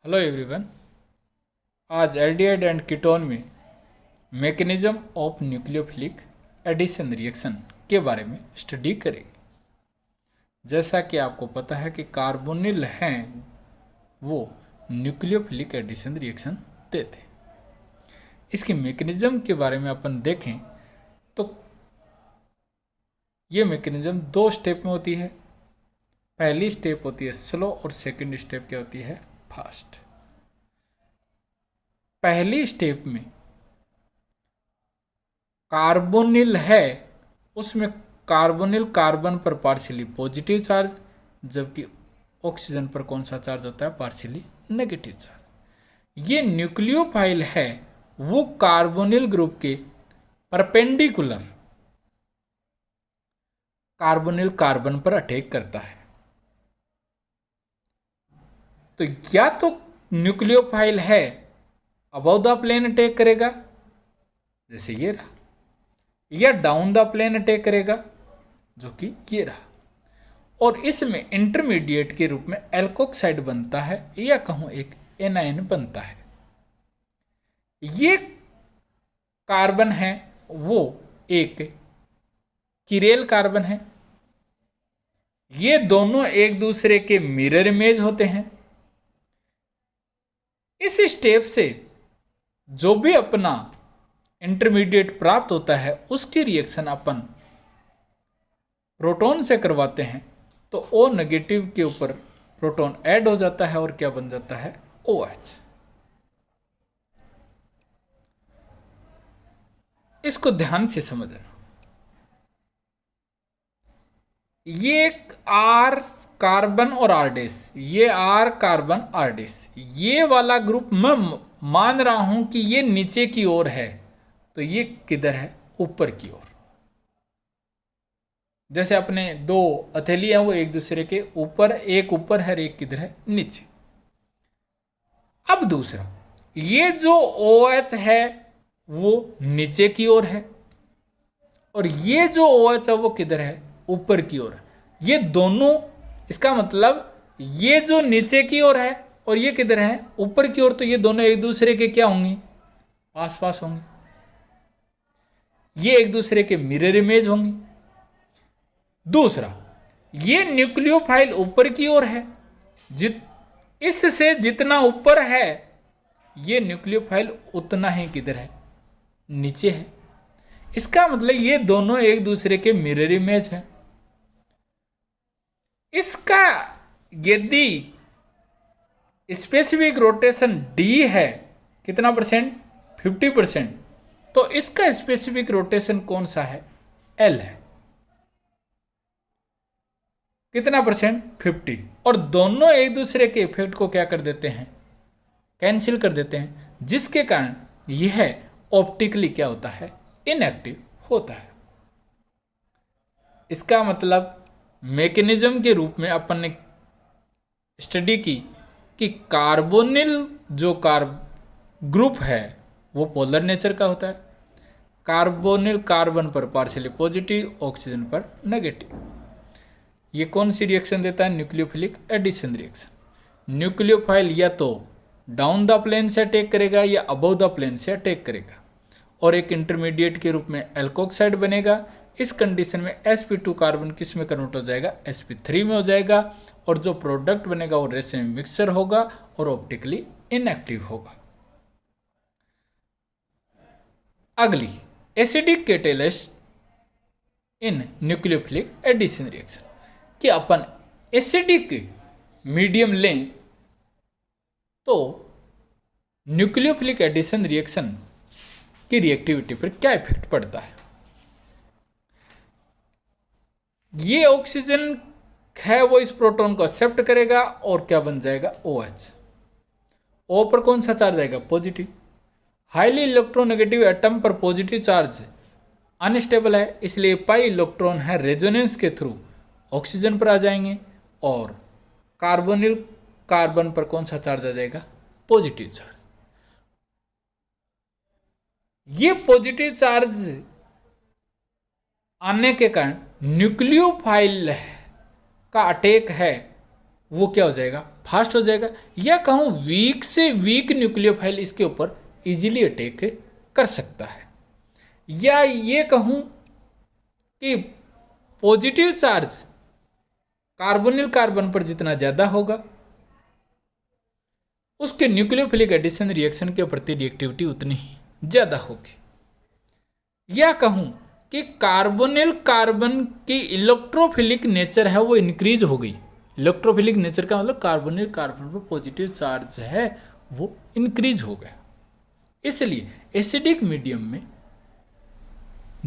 Hello everyone. आज aldehyde and ketone में mechanism of nucleophilic addition reaction के बारे में स्टडी करेंगे। जैसा कि आपको पता है कि कार्बोनिल हैं वो न्यूक्लियोफिलिक एडिशन रिएक्शन देते हैं। इसकी मैकेनिज्म के बारे में अपन देखें तो ये मैकेनिज्म दो स्टेप में होती है। पहली स्टेप होती है स्लो और सेकंड स्टेप क्या होती है, फास्ट। पहली स्टेप में कार्बोनिल है, उसमें कार्बोनिल कार्बन पर पार्शियली पॉजिटिव चार्ज, जबकि ऑक्सीजन पर कौन सा चार्ज होता है, पार्शियली नेगेटिव चार्ज। ये न्यूक्लियोफाइल है वो कार्बोनिल ग्रुप के परपेंडिकुलर कार्बोनिल कार्बन पर अटैक करता है। तो या तो न्यूक्लियोफाइल है अबव द प्लेन अटैक करेगा जैसे ये रहा, या डाउन द प्लेन अटैक करेगा जो कि ये रहा, और इसमें इंटरमीडिएट के रूप में एल्कोक्साइड बनता है या कहूं एक एनायन बनता है। ये कार्बन है वो एक किरेल कार्बन है। ये दोनों एक दूसरे के मिरर इमेज होते हैं। इस स्टेप से जो भी अपना इंटरमीडिएट प्राप्त होता है उसकी रिएक्शन अपन प्रोटॉन से करवाते हैं, तो O नेगेटिव के ऊपर प्रोटॉन ऐड हो जाता है और क्या बन जाता है, OH। इसको ध्यान से समझना। ये R कार्बन और R-, ये R कार्बन R-, ये वाला ग्रुप मैं मान रहा हूं कि ये नीचे की ओर है, तो ये किधर है, ऊपर की ओर। जैसे अपने दो हथेली हैं वो एक दूसरे के ऊपर, एक ऊपर है एक किधर है, नीचे। अब दूसरा, ये जो OH है वो नीचे की ओर है और ये जो OH है वो किधर है, ऊपर की ओर है। ये दोनों, इसका मतलब ये जो नीचे की ओर है और ये किधर है, ऊपर की ओर, तो ये दोनों एक दूसरे के क्या होंगी, पास पास होंगे। ये एक दूसरे के मिरर इमेज होंगी। दूसरा, ये न्यूक्लियोफाइल ऊपर की ओर है, इससे जितना ऊपर है ये न्यूक्लियोफाइल उतना ही किधर है, नीचे है। इसका मतलब ये दोनों एक दूसरे के मिरर इमेज है। इसका यदि स्पेसिफिक रोटेशन D है कितना परसेंट, 50%, तो इसका स्पेसिफिक रोटेशन कौन सा है, L है। कितना परसेंट, 50। और दोनों एक दूसरे के इफेक्ट को क्या कर देते हैं, कैंसिल कर देते हैं, जिसके कारण यह ऑप्टिकली क्या होता है, इनएक्टिव होता है। इसका मतलब मैकेनिज्म के रूप में अपन ने स्टडी की कि कार्बोनिल जो ग्रुप है वो पोलर नेचर का होता है। कार्बोनिल कार्बन पर पार्शियली पॉजिटिव, ऑक्सीजन पर नेगेटिव। ये कौन सी रिएक्शन देता है, न्यूक्लियोफिलिक एडिशन रिएक्शन। न्यूक्लियोफाइल या तो डाउन द प्लेन से अटैक करेगा या अबव द प्लेन से अटैक करेगा और एक इंटरमीडिएट के रूप में एल्कोक्साइड बनेगा। इस कंडीशन में sp2 कार्बन किस में कन्वर्ट हो जाएगा, sp3 में हो जाएगा, और जो प्रोडक्ट बनेगा वो रेसे में मिक्सर होगा और ऑप्टिकली इनएक्टिव होगा। अगली, एसिडिक कैटालिस्ट इन न्यूक्लियोफिलिक एडिशन रिएक्शन, कि अपन एसिडिक मीडियम लें तो न्यूक्लियोफिलिक एडिशन रिएक्शन की रिएक्टिविटी पर क्या इफेक्ट पड़ता है। ये ऑक्सीजन है वो इस प्रोटॉन को एक्सेप्ट करेगा और क्या बन जाएगा, OH। O पर कौन सा चार्ज आएगा, पॉजिटिव। हाईली इलेक्ट्रोनेगेटिव एटम पर पॉजिटिव चार्ज अनस्टेबल है, इसलिए पाई इलेक्ट्रॉन है रेजोनेंस के थ्रू ऑक्सीजन पर आ जाएंगे और कार्बोनिल कार्बन पर कौन सा चार्ज आ जाएगा, पॉजिटिव चार्ज। ये पॉजिटिव चार्ज आने के कारण न्यूक्लियोफाइल का अटैक है वो क्या हो जाएगा, फास्ट हो जाएगा। या कहूँ वीक से वीक न्यूक्लियोफाइल इसके ऊपर इजीली अटैक कर सकता है। या ये कहूँ कि पॉजिटिव चार्ज कार्बोनिल कार्बन पर जितना ज़्यादा होगा उसके न्यूक्लियोफिलिक एडिशन रिएक्शन के प्रति रिएक्टिविटी उतनी ही ज़्यादा होगी। या कहूँ कि कार्बोनिल कार्बन की इलेक्ट्रोफिलिक नेचर है वो इंक्रीज हो गई। इलेक्ट्रोफिलिक नेचर का मतलब कार्बोनिल कार्बन पर पॉजिटिव चार्ज है वो इंक्रीज हो गया। इसलिए एसिडिक मीडियम में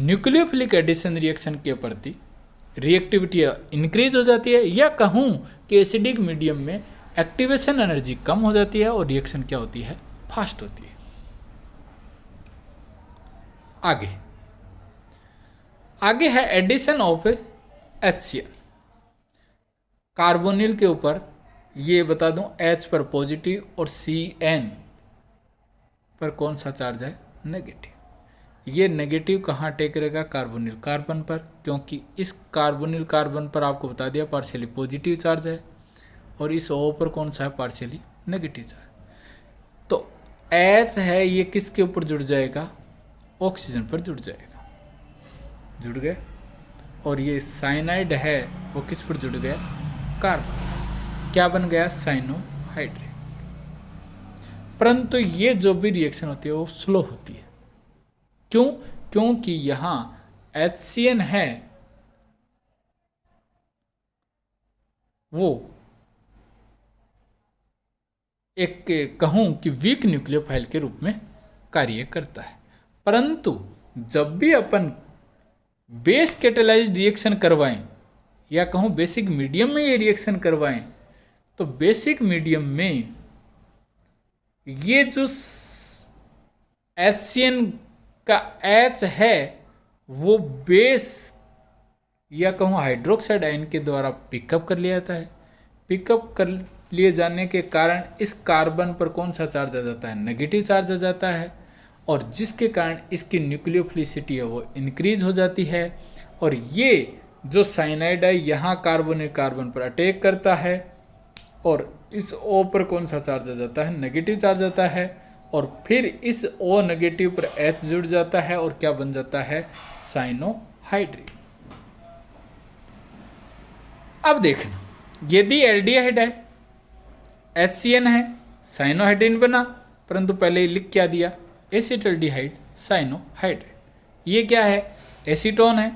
न्यूक्लियोफिलिक एडिशन रिएक्शन के प्रति रिएक्टिविटी इंक्रीज हो जाती है। या कहूँ कि एसिडिक मीडियम में एक्टिवेशन एनर्जी कम हो जाती है और रिएक्शन क्या होती है, फास्ट होती है। आगे है एडिशन ऑफ HCl। कार्बोनिल के ऊपर ये बता दूं H पर पॉजिटिव और CN पर कौन सा चार्ज है, नेगेटिव। ये नेगेटिव कहाँ अटैक करेगा, कार्बोनिल कार्बन पर, क्योंकि इस कार्बोनिल कार्बन पर आपको बता दिया पार्शियली पॉजिटिव चार्ज है और इस O पर कौन सा है, पार्शियली नेगेटिव चार्ज। तो H है ये किसके ऊपर जुड़ जाएगा, ऑक्सीजन पर जुड़ जाएगा, जुड़ गया। और ये साइनाइड है वो किस पर जुड़ गया, कार्बन, क्या बन गया, साइनोहाइड्रेट। परंतु ये जो भी रिएक्शन होती है वो स्लो होती है। क्यों, क्योंकि यहाँ HCN है वो एक कहूँ कि वीक न्यूक्लियोफाइल के रूप में कार्य करता है। परंतु जब भी अपन बेस कैटेलाइज्ड रिएक्शन करवाएं या कहूँ बेसिक मीडियम में ये रिएक्शन करवाएं तो बेसिक मीडियम में ये जो HCN का H है वो बेस या कहूँ हाइड्रोक्साइड आयन के द्वारा पिकअप कर लिया जाता है। पिकअप कर लिए जाने के कारण इस कार्बन पर कौन सा चार्ज आ जाता है, नेगेटिव चार्ज आ जाता है, और जिसके कारण इसकी न्यूक्लियोफिलिसिटी है वो इंक्रीज हो जाती है। और ये जो साइनाइड है यहाँ कार्बोनिल कार्बन पर अटैक करता है और इस O पर कौन सा चार्ज आ जाता है, नेगेटिव चार्ज आता है, और फिर इस O नेगेटिव पर H जुड़ जाता है और क्या बन जाता है, साइनोहाइड्रेट। अब देखना, यदि एल्डिहाइड है, HCN है, साइनोहाइड्रेट बना, परंतु पहले लिख क्या दिया, एसिटल्डिहाइड साइनोहाइड्रेट। ये क्या है, एसीटोन है,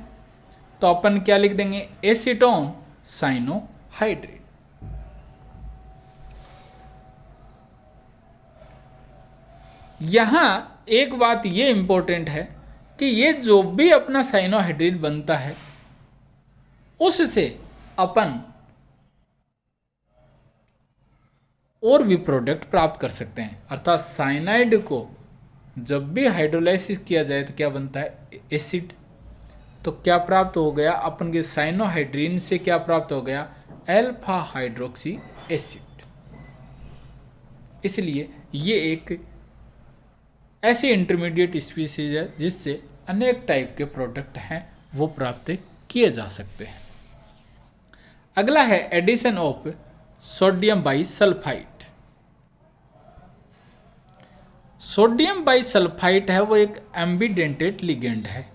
तो अपन क्या लिख देंगे, एसीटोन साइनोहाइड्रेट। यहाँ एक बात ये इंपॉर्टेंट है कि ये जो भी अपना साइनोहाइड्रेट बनता है उससे अपन और भी प्रोडक्ट प्राप्त कर सकते हैं। अर्थात साइनाइड को जब भी हाइड्रोलाइसिस किया जाए तो क्या बनता है, एसिड। तो क्या प्राप्त हो गया अपन के साइनोहाइड्रीन से, क्या प्राप्त हो गया, अल्फा हाइड्रोक्सी एसिड। इसलिए ये एक ऐसी इंटरमीडिएट स्पीसीज है जिससे अनेक टाइप के प्रोडक्ट हैं वो प्राप्त किए जा सकते हैं। अगला है addition of sodium bisulphite. Sodium bisulphite है वो एक एम्बिडेंटेड लिगेंड है।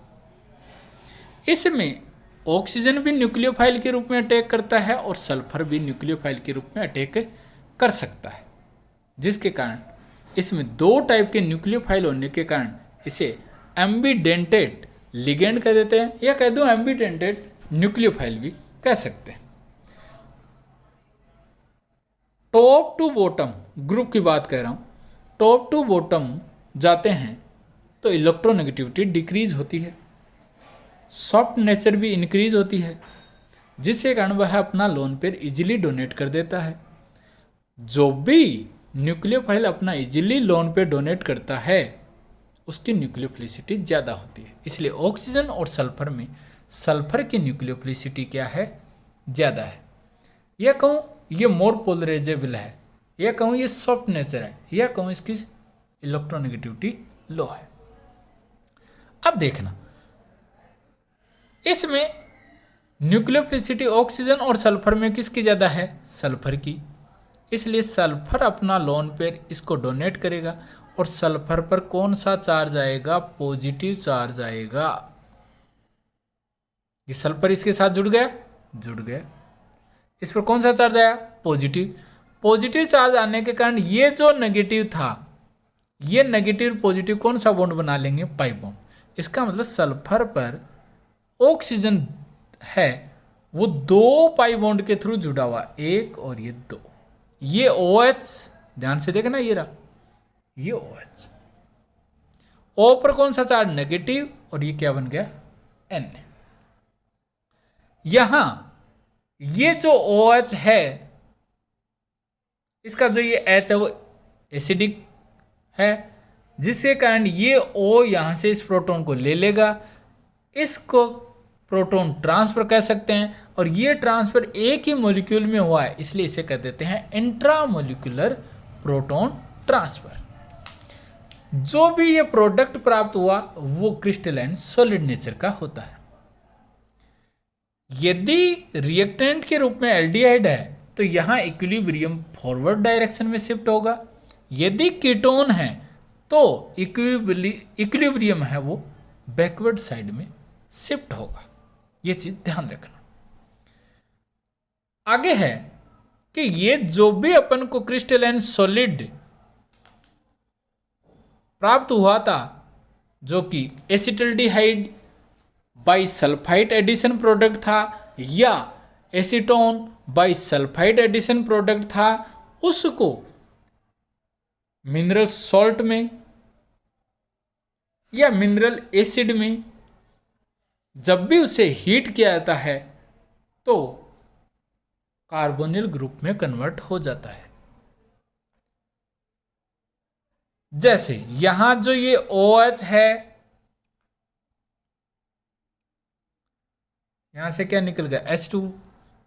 इसमें ऑक्सीजन भी न्यूक्लियोफाइल के रूप में अटैक करता है और सल्फर भी न्यूक्लियोफाइल के रूप में अटैक कर सकता है, जिसके कारण इसमें दो टाइप के न्यूक्लियोफाइल होने के कारण इसे एम्बिडेंटेड लिगेंड कह देते हैं, या कह दो एम्बिडेंटेड न्यूक्लियोफाइल भी कह सकते हैं। टॉप टू बॉटम ग्रुप की बात कर रहा हूँ, टॉप टू बॉटम जाते हैं तो इलेक्ट्रोनेगेटिविटी डिक्रीज होती है, सॉफ्ट नेचर भी इंक्रीज होती है, जिसके कारण वह अपना लोन पेयर इजीली डोनेट कर देता है। जो भी न्यूक्लियोफाइल अपना इजीली लोन पेयर डोनेट करता है उसकी न्यूक्लियोफिलिसिटी ज़्यादा होती है। इसलिए ऑक्सीजन और सल्फर में सल्फर की न्यूक्लियोफिलिसिटी क्या है, ज़्यादा है। यह कहूँ ये मोर पोलराइजेबल है, या कहूँ ये सॉफ्ट नेचर है, या कहूँ इसकी इलेक्ट्रोनेगेटिविटी लो है। अब देखना, इसमें न्यूक्लियोफिलिसिटी ऑक्सीजन और सल्फर में किसकी ज़्यादा है? सल्फर की। इसलिए सल्फर अपना लोन पेयर इसको डोनेट करेगा और सल्फर पर कौन सा चार्ज आएगा? पॉजिटिव चार्ज आएगा। ये सल्फर इसके साथ जुड़ गया, जुड़ गया। इस पर कौन सा चार्ज आया? पॉजिटिव। पॉजिटिव चार्ज आने के कारण ये जो नेगेटिव था, ये नेगेटिव पॉजिटिव कौन सा बॉन्ड बना लेंगे? Pi bond. इसका मतलब सल्फर पर ऑक्सीजन है वो 2 पाई बॉन्ड के थ्रू जुड़ा हुआ, 1 और ये 2। ये OH, ध्यान से देखना, ये रहा, ये OH। O पर कौन सा चार्ज? नेगेटिव, और ये क्या बन गया? Na। यहां ये जो OH है, इसका जो ये H है वो एसिडिक है, जिसके कारण ये O यहां से इस प्रोटॉन को ले लेगा, इसको प्रोटॉन ट्रांसफर कह सकते हैं, और ये ट्रांसफर एक ही मॉलिक्यूल में हुआ है, इसलिए इसे कह देते हैं इंट्रामोलिकुलर प्रोटॉन ट्रांसफर। जो भी ये प्रोडक्ट प्राप्त हुआ वो क्रिस्टलाइन सॉलिड नेचर का होता है। यदि रिएक्टेंट के रूप में एल्डिहाइड है तो यहां इक्विलिब्रियम फॉरवर्ड डायरेक्शन में शिफ्ट होगा। यदि कीटोन है तो इक्विलिब्रियम है वो बैकवर्ड साइड में शिफ्ट होगा। ये चीज ध्यान रखना। आगे है कि ये जो भी अपन को क्रिस्टलाइन सॉलिड प्राप्त हुआ था, जो कि एसिटल्डिहाइड बाइसल्फाइड एडिशन प्रोडक्ट था या एसीटोन बाइसल्फाइड एडिशन प्रोडक्ट था, उसको मिनरल सॉल्ट में या मिनरल एसिड में जब भी उसे हीट किया जाता है तो कार्बोनिल ग्रुप में कन्वर्ट हो जाता है। जैसे यहां जो ये OH है, यहां से क्या निकल गया? H2,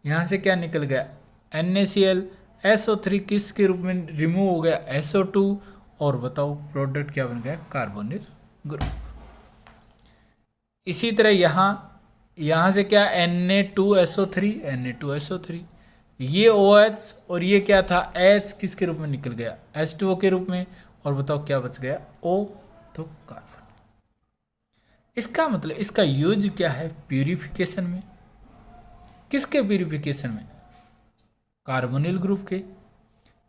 यहां से क्या निकल गया? NaCl, SO3 किसके रूप में रिमूव हो गया? SO2, और बताओ प्रोडक्ट क्या बन गया? Carbonyl group. इसी तरह यहां से क्या? Na2SO3, ये OH और ये क्या था? H किसके रूप में निकल गया? H2O के रूप में, और बताओ क्या बच गया? O, तो कार्बन। इसका मतलब इसका यूज क्या है? प्यूरिफिकेशन में। किसके प्यूरिफिकेशन में? कार्बोनिल ग्रुप के।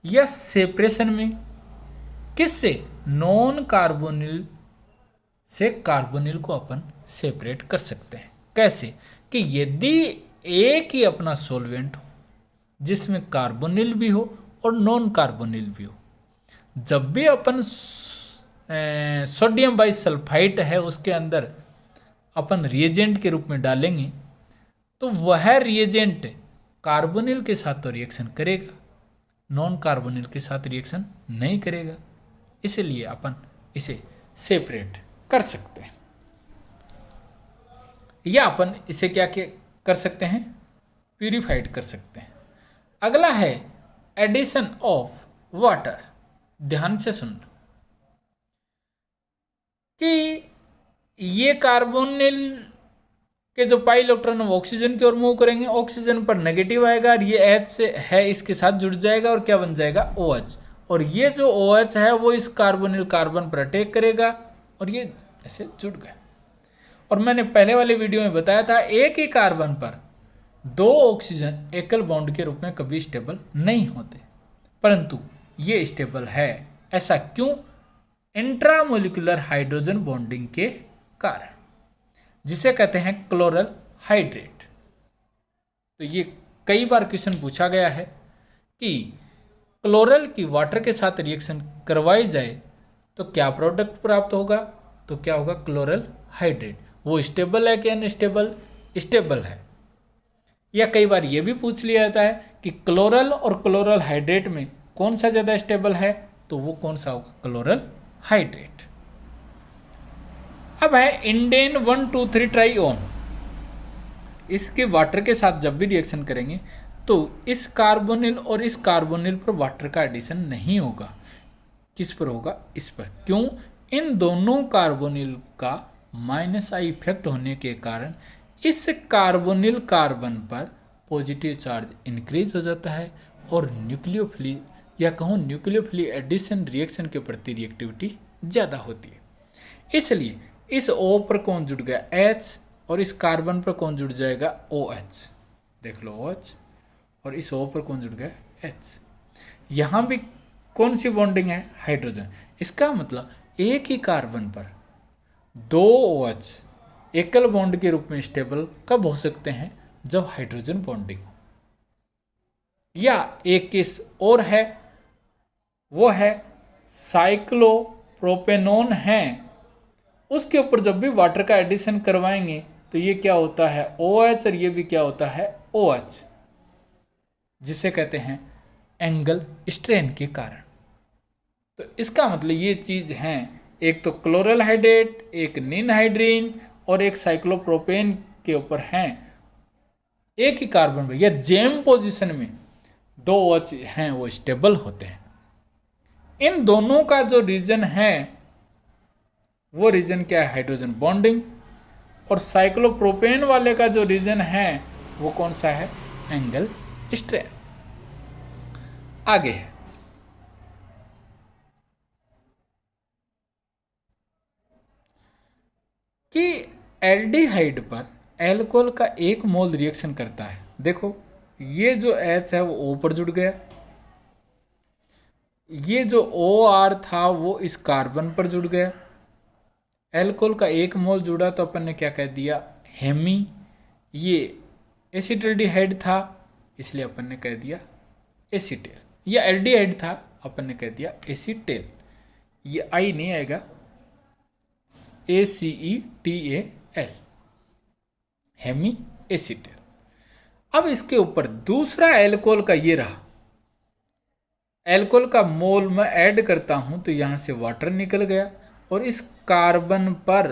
या सेपरेशन में, किससे? नॉन कार्बोनिल से कार्बोनिल को अपन सेपरेट कर सकते हैं। कैसे? कि यदि एक ही अपना सॉल्वेंट हो जिसमें कार्बोनिल भी हो और नॉन कार्बोनिल भी हो, जब भी अपन सोडियम बाइसल्फाइड है उसके अंदर अपन रिएजेंट के रूप में डालेंगे तो वह रिएजेंट कार्बोनिल के साथ तो रिएक्शन करेगा, नॉन कार्बोनिल के साथ रिएक्शन नहीं करेगा। इसलिए अपन इसे सेपरेट कर सकते हैं, या अपन इसे क्या कर सकते हैं? प्यूरिफाइड कर सकते हैं। अगला है एडिशन ऑफ वाटर। ध्यान से सुन कि ये कार्बोनिल के जो पाई इलेक्ट्रॉन वो ऑक्सीजन की ओर मूव करेंगे, ऑक्सीजन पर नेगेटिव आएगा और ये H से है इसके साथ जुड़ जाएगा और क्या बन जाएगा? OH। और ये जो OH है वो इस कार्बोनिल कार्बन पर अटैक करेगा और ये ऐसे जुड़ गया। और मैंने पहले वाले वीडियो में बताया था एक ही कार्बन पर 2 ऑक्सीजन एकल बॉन्ड के रूप में कभी स्टेबल नहीं होते, परंतु ये स्टेबल है। ऐसा क्यों? इंट्रामोलिकुलर हाइड्रोजन बॉन्डिंग के कारण, जिसे कहते हैं क्लोरल हाइड्रेट। तो ये कई बार क्वेश्चन पूछा गया है कि क्लोरल की वाटर के साथ रिएक्शन करवाई जाए तो क्या प्रोडक्ट प्राप्त होगा? तो क्या होगा? Chloral hydrate. वो स्टेबल है कि अनस्टेबल? स्टेबल है। या कई बार ये भी पूछ लिया जाता है कि क्लोरल और क्लोरल हाइड्रेट में कौन सा ज़्यादा स्टेबल है? तो वो कौन सा होगा? Chloral hydrate. अब है इंडेन 1,2,3 ट्राइओन। इसके वाटर के साथ जब भी रिएक्शन करेंगे तो इस कार्बोनिल और इस कार्बोनिल पर वाटर का एडिशन नहीं होगा। किस पर होगा? इस पर। क्यों? इन दोनों कार्बोनिल का -I इफेक्ट होने के कारण इस कार्बोनिल कार्बन पर पॉजिटिव चार्ज इंक्रीज हो जाता है और न्यूक्लियोफिली या कहूँ न्यूक्लियोफिली एडिशन रिएक्शन के प्रति रिएक्टिविटी ज़्यादा होती है। इसलिए इस O पर कौन जुड़ गया H और इस कार्बन पर कौन जुड़ जाएगा OH। देख लो OH और इस O पर कौन जुड़ गया H। यहाँ भी कौन सी बॉन्डिंग है हाइड्रोजन। इसका मतलब एक ही कार्बन पर दो OH एकल बॉन्ड के रूप में स्टेबल कब हो सकते हैं, जब हाइड्रोजन बॉन्डिंग हो। या एक केस और है, वो है साइक्लोप्रोपेनोन है, उसके ऊपर जब भी वाटर का एडिशन करवाएंगे तो ये क्या होता है OH और ये भी क्या होता है OH, जिसे कहते हैं एंगल स्ट्रेन के कारण। तो इसका मतलब ये चीज है, एक तो क्लोरल हाइड्रेट, एक नीन हाइड्रीन और एक साइक्लोप्रोपेन के ऊपर हैं एक ही कार्बन में या जेम पोजीशन में दो OH हैं वो स्टेबल होते हैं। इन दोनों का जो रीजन है वो रीजन क्या है हाइड्रोजन बॉन्डिंग, और साइक्लोप्रोपेन वाले का जो रीजन है वो कौन सा है एंगल स्ट्रेन। आगे है कि एल्डिहाइड पर एल्कोहल का एक मोल रिएक्शन करता है। देखो ये जो H है वो O पर जुड़ गया, ये जो OR था वो इस कार्बन पर जुड़ गया। एल्कोहल का एक मोल जुड़ा तो अपन ने क्या कह दिया हेमी। ये एसिटल्डिहाइड था इसलिए अपन ने कह दिया एसीटेल, या एल्डिहाइड था अपन ने कह दिया एसीटेल। ये आई नहीं आएगा, ACETAL हेमी एसीटेल। अब इसके ऊपर दूसरा एल्कोहल का ये रहा, एल्कोहल का मोल मैं ऐड करता हूं तो यहां से वाटर निकल गया और इस कार्बन पर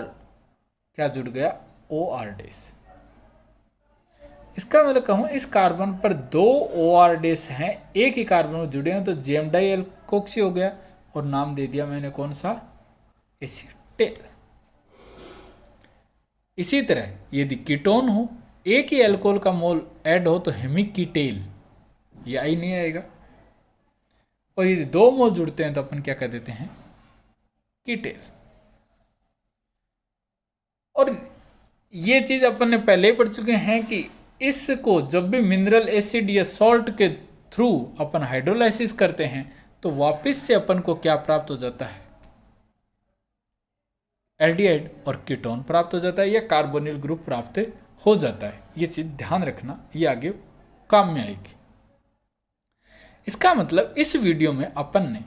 क्या जुड़ गया OR डैश। इसका मतलब कहूं इस कार्बन पर दो OR डैश हैं, एक ही कार्बन में जुड़े हैं तो जेम डाई एल्कोक्सी हो गया और नाम दे दिया मैंने कौन सा एसीटेल। इसी तरह यदि कीटोन हो, एक ही एल्कोहल का मोल ऐड हो तो हेमिकीटेल, ये आई नहीं आएगा, और यदि दो मोल जुड़ते हैं तो अपन क्या कह देते हैं कीटेल। और ये चीज अपन ने पहले ही पढ़ चुके हैं कि इसको जब भी मिनरल एसिड या सॉल्ट के थ्रू अपन हाइड्रोलाइसिस करते हैं तो वापस से अपन को क्या प्राप्त हो जाता है एल्डिहाइड और कीटोन प्राप्त हो जाता है या कार्बोनिल ग्रुप प्राप्त हो जाता है। ये चीज ध्यान रखना, ये आगे काम में आएगी। इसका मतलब इस वीडियो में अपन ने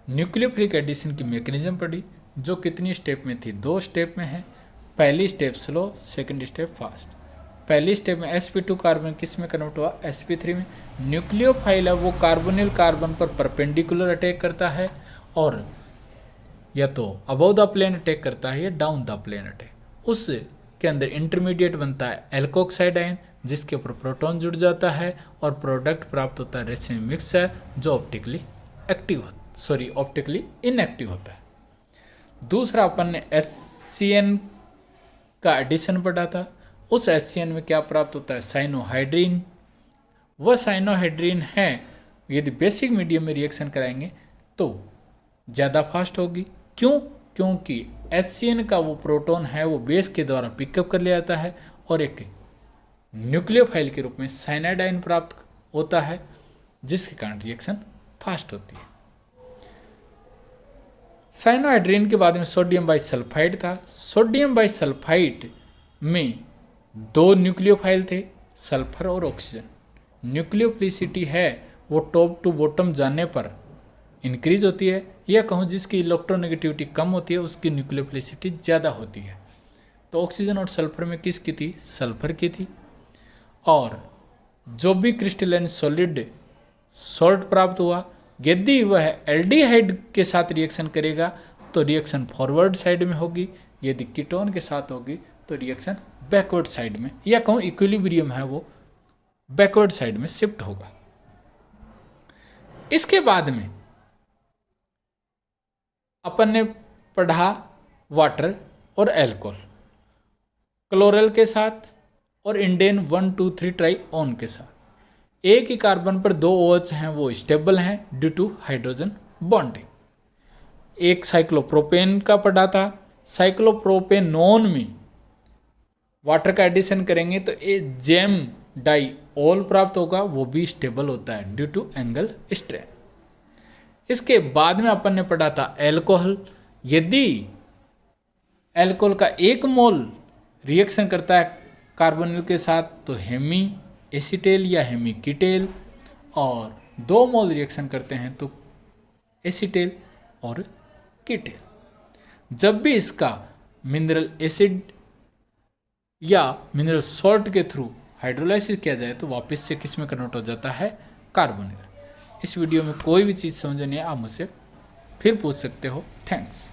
न्यूक्लियोफिलिक एडिशन की मैकेनिज्म पढ़ी, जो कितनी स्टेप में थी, 2 स्टेप में है। पहली step slow, second step fast. पहली स्टेप में sp2 कार्बन किस में कन्वर्ट हुआ sp3 में। न्यूक्लियोफाइल है वो कार्बोनिल कार्बन पर परपेंडिकुलर अटैक करता है और या तो अबव द प्लेन अटैक करता है या डाउन द प्लेन अटैक। उसके अंदर इंटरमीडिएट बनता है एल्कोक्साइड आयन जिसके ऊपर प्रोटॉन जुड़ जाता है और प्रोडक्ट प्राप्त होता है रेसिन मिक्स है जो ऑप्टिकली इनएक्टिव होता है। दूसरा अपन ने HCN का एडिशन पढ़ा था, उस HCN में क्या प्राप्त होता है साइनोहाइड्रीन। वह साइनोहाइड्रीन है यदि बेसिक मीडियम में रिएक्शन कराएंगे तो ज़्यादा फास्ट होगी। क्यों? क्योंकि HCN का वो प्रोटॉन है वो बेस के द्वारा पिकअप कर लिया जाता है और एक न्यूक्लियोफाइल के रूप में साइनाइड आयन प्राप्त होता है जिसके कारण रिएक्शन फास्ट होती है। साइनोहाइड्रीन के बाद में सोडियम बाइसल्फाइड था। सोडियम बाइसल्फाइड में 2 न्यूक्लियोफाइल थे, सल्फर और ऑक्सीजन। न्यूक्लियोफिलिसिटी है वो टॉप टू बॉटम जाने पर इंक्रीज होती है, या कहूँ जिसकी इलेक्ट्रोनेगेटिविटी कम होती है उसकी न्यूक्लियोफिलिसिटी ज़्यादा होती है। तो ऑक्सीजन और सल्फर में किसकी थी? सल्फर की थी। और जो भी क्रिस्टलाइन सॉलिड सॉल्ट प्राप्त हुआ यदि वह एल्डिहाइड के साथ रिएक्शन करेगा तो रिएक्शन फॉरवर्ड साइड में होगी, यदि कीटोन के साथ होगी तो रिएक्शन बैकवर्ड साइड में, या कहूँ इक्विलिब्रियम है वो बैकवर्ड साइड में शिफ्ट होगा। इसके बाद में अपन ने पढ़ा वाटर और एल्कोहल, क्लोरल के साथ और इंडेन 1,2,3 ट्राईओन के साथ। एक ही कार्बन पर 2 OH हैं वो स्टेबल हैं ड्यू टू हाइड्रोजन बॉन्डिंग। एक साइक्लोप्रोपेन का पढ़ा था। साइक्लोप्रोपेनोन में वाटर का एडिशन करेंगे तो ये जेम डाइऑल प्राप्त होगा, वो भी स्टेबल होता है ड्यू टू एंगल स्ट्रेन। इसके बाद में अपन ने पढ़ा था एल्कोहल। यदि एल्कोहल का 1 मोल रिएक्शन करता है कार्बोनिल के साथ तो हेमी एसीटेल या हेमी कीटेल, और 2 मोल रिएक्शन करते हैं तो एसीटेल और कीटेल। जब भी इसका मिनरल एसिड या मिनरल सॉल्ट के थ्रू हाइड्रोलाइसिस किया जाए तो वापस से किस में कन्वर्ट हो जाता है, कार्बोनिल। इस वीडियो में कोई भी चीज़ समझ नहीं है आप मुझसे फिर पूछ सकते हो। थैंक्स।